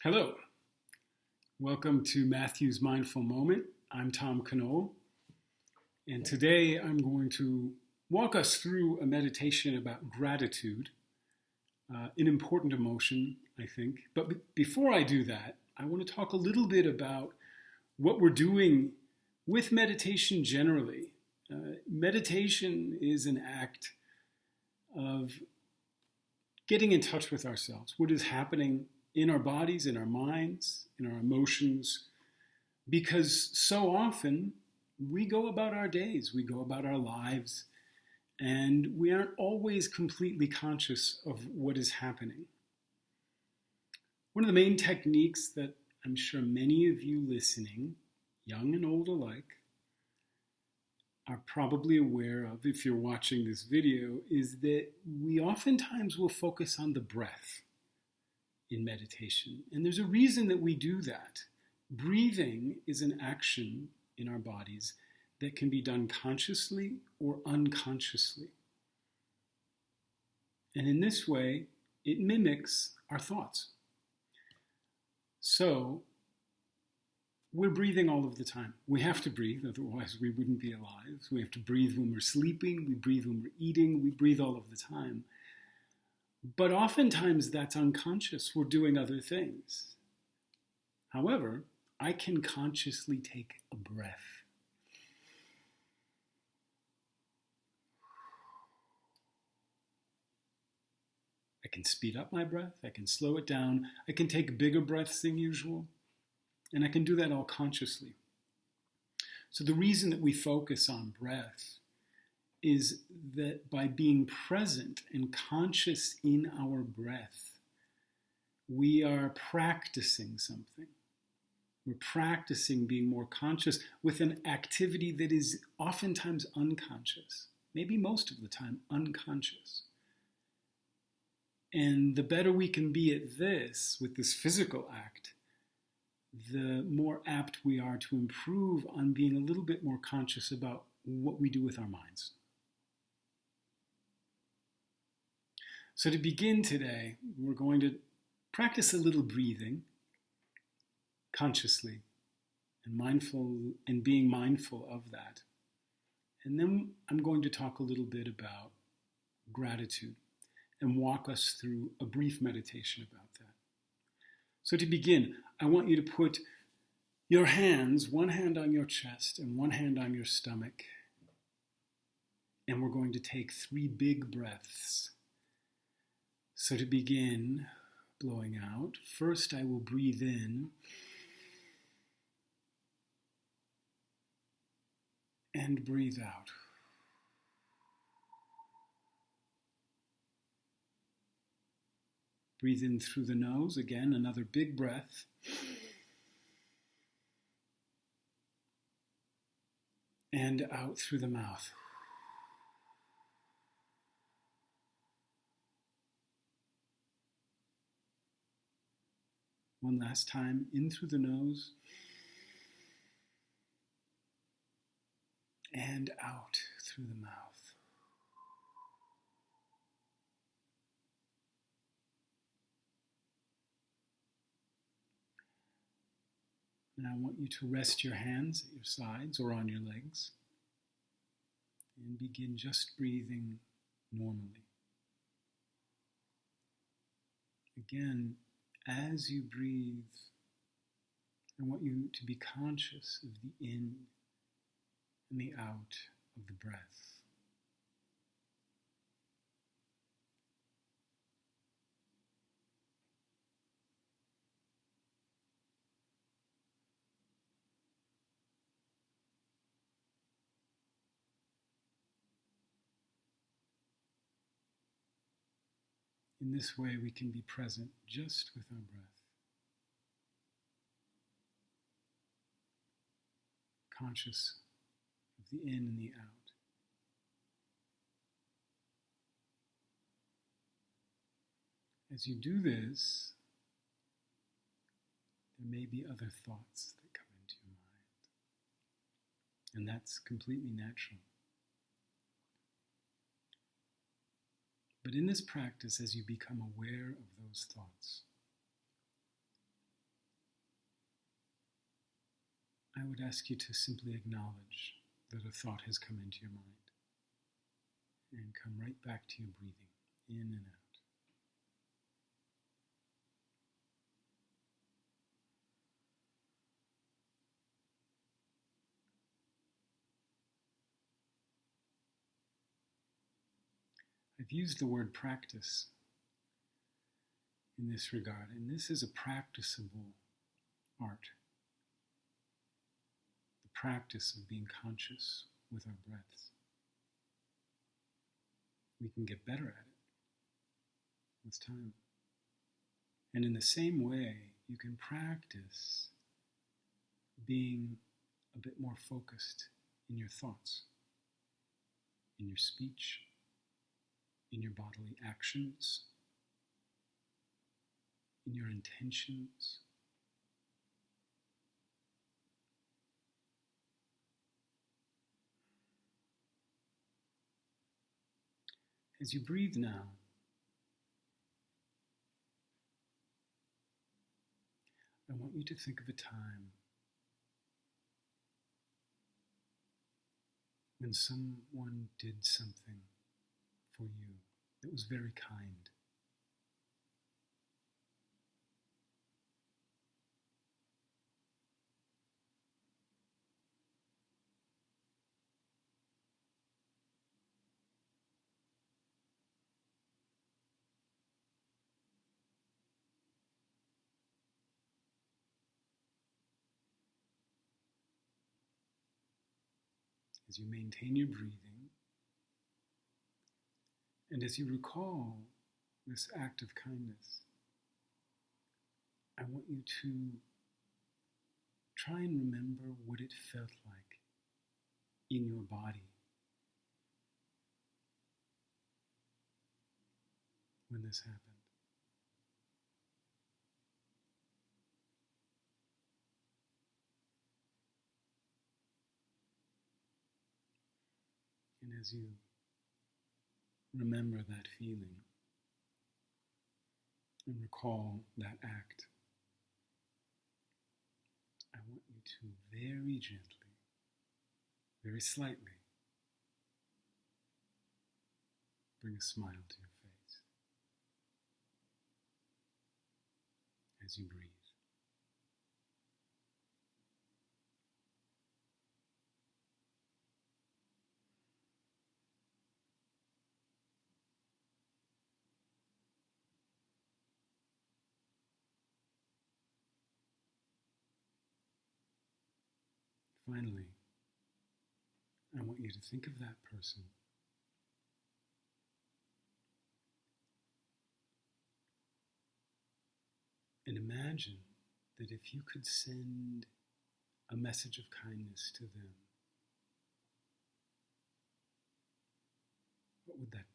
Hello, welcome to Matthew's Mindful Moment. I'm Tom Knoll, and today I'm going to walk us through a meditation about gratitude, an important emotion, I think. But before I do that, I want to talk a little bit about what we're doing with meditation generally. Meditation is an act of getting in touch with ourselves, what is happening in our bodies, in our minds, in our emotions, because so often we go about our days, we go about our lives, and we aren't always completely conscious of what is happening. One of the main techniques that I'm sure many of you listening, young and old alike, are probably aware of if you're watching this video is that we oftentimes will focus on the breath in meditation. And there's a reason that we do that. Breathing is an action in our bodies that can be done consciously or unconsciously. And in this way, it mimics our thoughts. So, we're breathing all of the time. We have to breathe, otherwise we wouldn't be alive. We have to breathe when we're sleeping, we breathe when we're eating, we breathe all of the time. But oftentimes that's unconscious. We're doing other things. However, I can consciously take a breath. I can speed up my breath. I can slow it down. I can take bigger breaths than usual. And I can do that all consciously. So the reason that we focus on breath is that by being present and conscious in our breath, we are practicing something. We're practicing being more conscious with an activity that is oftentimes unconscious, maybe most of the time unconscious. And the better we can be at this, with this physical act, the more apt we are to improve on being a little bit more conscious about what we do with our minds. So to begin today, we're going to practice a little breathing consciously and being mindful of that. And then I'm going to talk a little bit about gratitude and walk us through a brief meditation about that. So to begin, I want you to put your hands, one hand on your chest and one hand on your stomach. And we're going to take 3 big breaths. So to begin, blowing out, first I will breathe in and breathe out. Breathe in through the nose, again, another big breath. And out through the mouth. One last time, in through the nose and out through the mouth. Now I want you to rest your hands at your sides or on your legs and begin just breathing normally. Again, as you breathe, I want you to be conscious of the in and the out of the breath. In this way, we can be present just with our breath. Conscious of the in and the out. As you do this, there may be other thoughts that come into your mind. And that's completely natural. But in this practice, as you become aware of those thoughts, I would ask you to simply acknowledge that a thought has come into your mind and come right back to your breathing, in and out. I've used the word practice in this regard, and this is a practicable art. The practice of being conscious with our breaths. We can get better at it with time. And in the same way, you can practice being a bit more focused in your thoughts, in your speech, in your bodily actions, in your intentions. As you breathe now, I want you to think of a time when someone did something for you that was very kind. As you maintain your breathing, and as you recall this act of kindness, I want you to try and remember what it felt like in your body when this happened. And as you remember that feeling and recall that act, I want you to very gently, very slightly, bring a smile to your face as you breathe. Finally, I want you to think of that person and imagine that if you could send a message of kindness to them, what would that be?